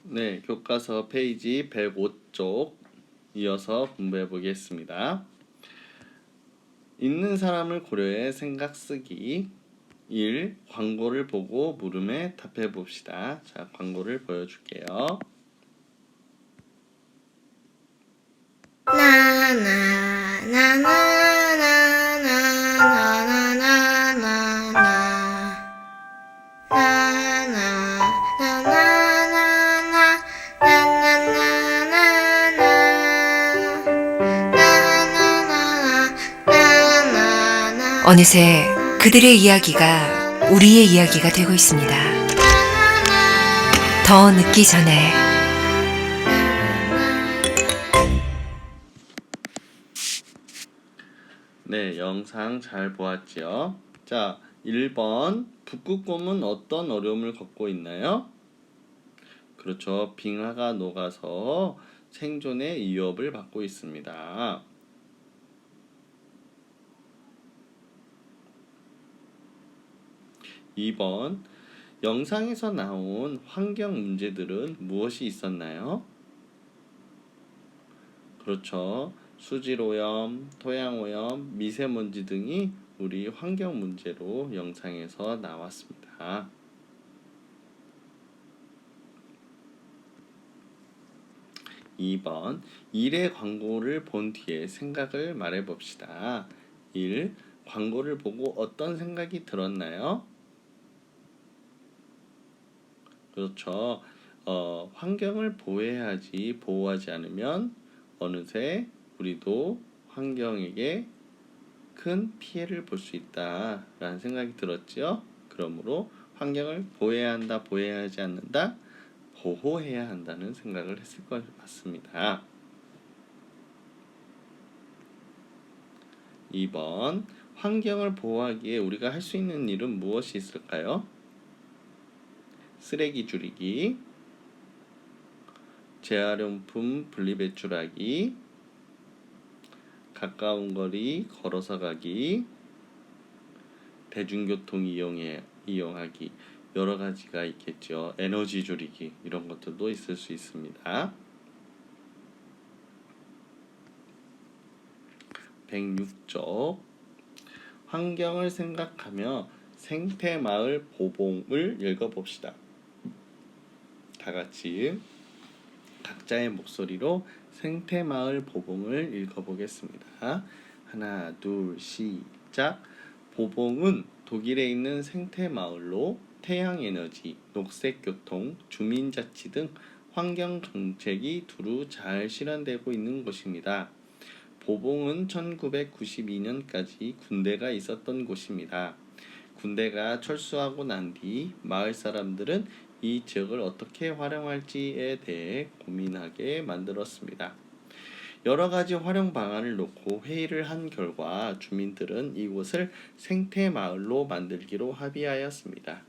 네, 교과서 페이지 105쪽 이어서 공부해 보겠습니다. 있는 사람을 고려해 생각 쓰기. 1. 광고를 보고 물음에 답해 봅시다. 자, 광고를 보여줄게요. 어느새 그들의 이야기가 우리의 이야기가 되고 있습니다. 더 늦기 전에 네, 영상 잘 보았지요? 자, 1번 북극곰은 어떤 어려움을 겪고 있나요? 그렇죠. 빙하가 녹아서 생존의 위협을 받고 있습니다. 2번 영상에서 나온 환경 문제들은 무엇이 있었나요? 그렇죠. 수질오염, 토양오염, 미세먼지 등이 우리 환경 문제로 영상에서 나왔습니다. 2번 일의 광고를 본 뒤에 생각을 말해 봅시다. 1. 광고를 보고 어떤 생각이 들었나요? 그렇죠. 환경을 보호해야지 보호하지 않으면 어느새 우리도 환경에게 큰 피해를 볼 수 있다라는 생각이 들었지요. 그러므로 환경을 보호해야 한다, 보호하지 않는다, 보호해야 한다는 생각을 했을 것 같습니다. 2번 환경을 보호하기에 우리가 할 수 있는 일은 무엇이 있을까요? 쓰레기 줄이기, 재활용품 분리배출하기, 가까운 거리 걸어서 가기, 대중교통 이용하기, 여러 가지가 있겠죠. 에너지 줄이기 이런 것들도 있을 수 있습니다. 106쪽 환경을 생각하며 생태마을 보봉을 읽어봅시다. 다 같이 각자의 목소리로 생태마을 보봉을 읽어보겠습니다. 하나, 둘, 시작. 보봉은 독일에 있는 생태마을로 태양에너지, 녹색교통, 주민자치 등 환경정책이 두루 잘 실현되고 있는 곳입니다. 보봉은 1992년까지 군대가 있었던 곳입니다. 군대가 철수하고 난 뒤 마을 사람들은 이 지역을 어떻게 활용할지에 대해 고민하게 만들었습니다. 여러 가지 활용 방안을 놓고 회의를 한 결과 주민들은 이곳을 생태마을로 만들기로 합의하였습니다.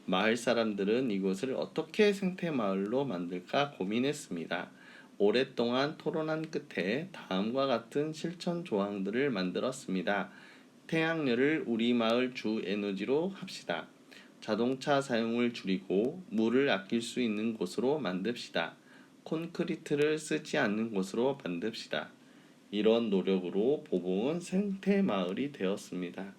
마을 사람들은 이곳을 어떻게 생태마을로 만들까 고민했습니다. 오랫동안 토론한 끝에 다음과 같은 실천 조항들을 만들었습니다. 태양열을 우리 마을 주 에너지로 합시다. 자동차 사용을 줄이고 물을 아낄 수 있는 곳으로 만듭시다. 콘크리트를 쓰지 않는 곳으로 만듭시다. 이런 노력으로 보봉은 생태마을이 되었습니다.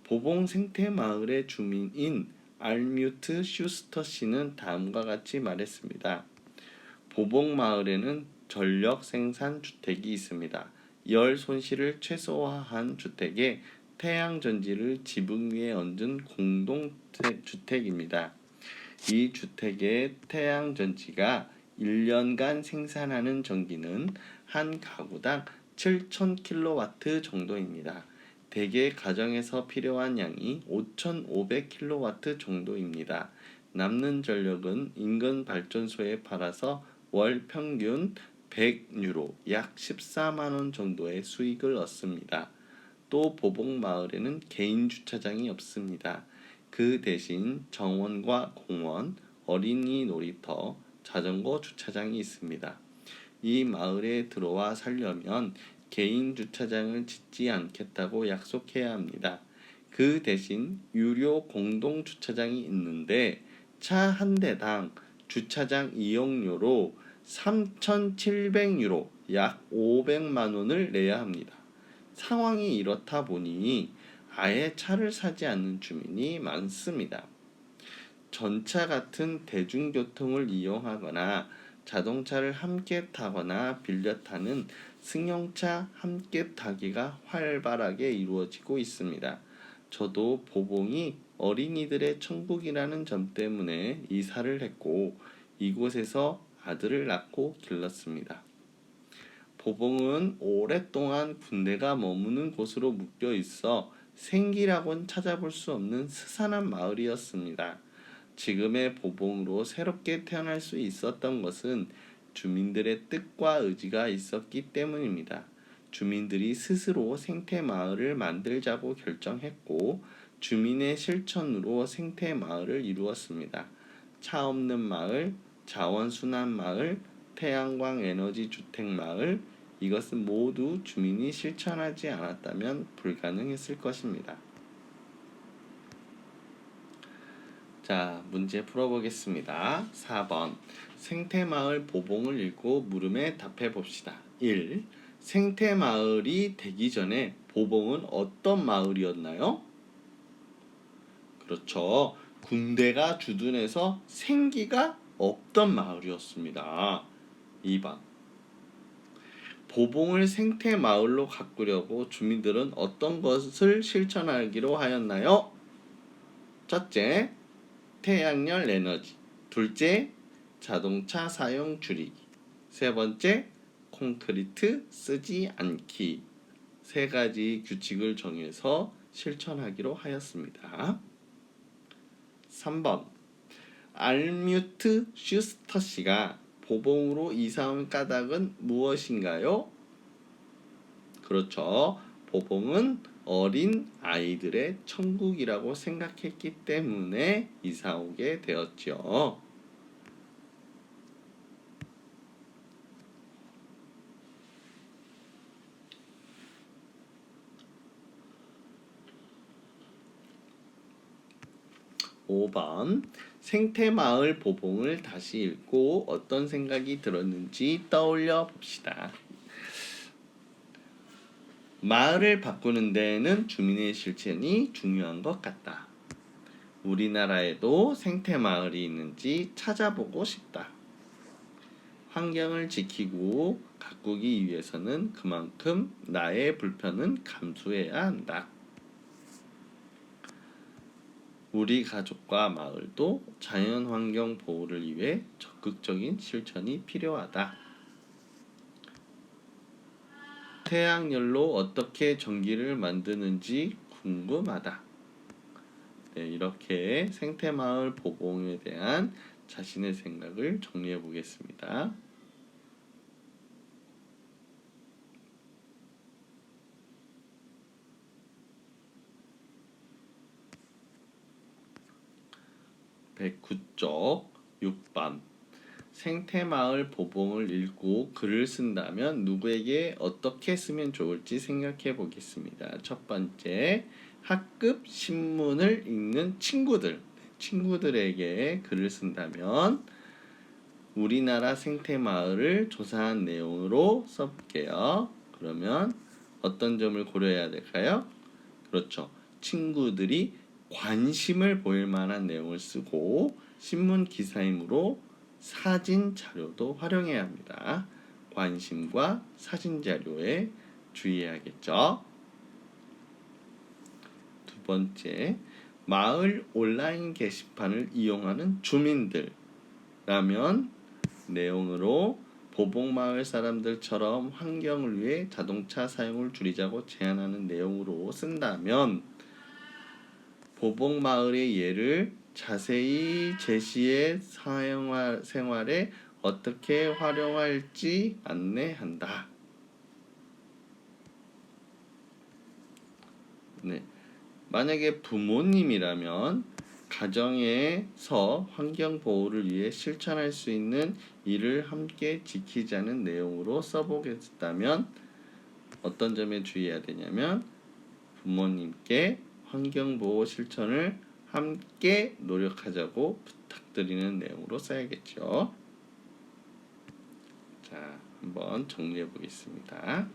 보봉 생태마을의 주민인 알뮤트 슈스터 씨는 다음과 같이 말했습니다. 보봉 마을에는 전력 생산 주택이 있습니다. 열 손실을 최소화한 주택에 태양 전지를 지붕 위에 얹은 공동 주택입니다. 이 주택의 태양 전지가 1년간 생산하는 전기는 한 가구당 7,000kW 정도입니다. 대개 가정에서 필요한 양이 5,500kW 정도입니다. 남는 전력은 인근 발전소에 팔아서 월 평균 100유로 약 14만원 정도의 수익을 얻습니다. 또 보봉 마을에는 개인 주차장이 없습니다. 그 대신 정원과 공원, 어린이 놀이터, 자전거 주차장이 있습니다. 이 마을에 들어와 살려면 개인 주차장을 짓지 않겠다고 약속해야 합니다. 그 대신 유료 공동 주차장이 있는데 차 한 대당 주차장 이용료로 3,700유로 약 500만 원을 내야 합니다. 상황이 이렇다 보니 아예 차를 사지 않는 주민이 많습니다. 전차 같은 대중교통을 이용하거나 자동차를 함께 타거나 빌려 타는 승용차 함께 타기가 활발하게 이루어지고 있습니다. 저도 보봉이 어린이들의 천국이라는 점 때문에 이사를 했고 이곳에서 아들을 낳고 길렀습니다. 보봉은 오랫동안 군대가 머무는 곳으로 묶여 있어 생기라곤 찾아볼 수 없는 스산한 마을이었습니다. 지금의 보봉으로 새롭게 태어날 수 있었던 것은 주민들의 뜻과 의지가 있었기 때문입니다. 주민들이 스스로 생태마을을 만들자고 결정했고 주민의 실천으로 생태마을을 이루었습니다. 차 없는 마을, 자원순환 마을, 태양광 에너지 주택 마을, 이것은 모두 주민이 실천하지 않았다면 불가능했을 것입니다. 자, 문제 풀어보겠습니다. 4번 생태마을 보봉을 읽고 물음에 답해봅시다. 1. 생태마을이 되기 전에 보봉은 어떤 마을이었나요? 그렇죠. 군대가 주둔해서 생기가 없던 마을이었습니다. 2번 보봉을 생태마을로 가꾸려고 주민들은 어떤 것을 실천하기로 하였나요? 첫째, 태양열 에너지. 둘째, 자동차 사용 줄이기. 세 번째, 콘크리트 쓰지 않기. 세 가지 규칙을 정해서 실천하기로 하였습니다. 3번 알뮤트 슈스터 씨가 보봉으로 이사온 까닭은 무엇인가요? 그렇죠. 보봉은 어린 아이들의 천국이라고 생각했기 때문에 이사 오게 되었죠. (5번) 생태마을 보봉을 다시 읽고 어떤 생각이 들었는지 떠올려 봅시다. 마을을 바꾸는 데에는 주민의 실천이 중요한 것 같다. 우리나라에도 생태마을이 있는지 찾아보고 싶다. 환경을 지키고 가꾸기 위해서는 그만큼 나의 불편은 감수해야 한다. 우리 가족과 마을도 자연환경 보호를 위해 적극적인 실천이 필요하다. 태양열로 어떻게 전기를 만드는지 궁금하다. 네, 이렇게 생태마을 보봉에 대한 자신의 생각을 정리해 보겠습니다. (109쪽) 6번 생태마을 보봉을 읽고 글을 쓴다면 누구에게 어떻게 쓰면 좋을지 생각해 보겠습니다. 첫 번째, 학급 신문을 읽는 친구들에게 글을 쓴다면 우리나라 생태마을을 조사한 내용으로 써볼게요. 그러면 어떤 점을 고려해야 될까요? 그렇죠. 친구들이 관심을 보일 만한 내용을 쓰고 신문 기사이므로 사진 자료도 활용해야 합니다. 관심과 사진 자료에 주의해야겠죠. 두 번째, 마을 온라인 게시판을 이용하는 주민들라면 내용으로 보봉마을 사람들처럼 환경을 위해 자동차 사용을 줄이자고 제안하는 내용으로 쓴다면 보봉마을의 예를 자세히 제시해 생활에 어떻게 활용할지 안내한다. 네. 만약에 부모님이라면 가정에서 환경 보호를 위해 실천할 수 있는 일을 함께 지키자는 내용으로 써보겠다면 어떤 점에 주의해야 되냐면 부모님께 환경보호 실천을 함께 노력하자고 부탁드리는 내용으로 써야겠죠. 자, 한번 정리해 보겠습니다.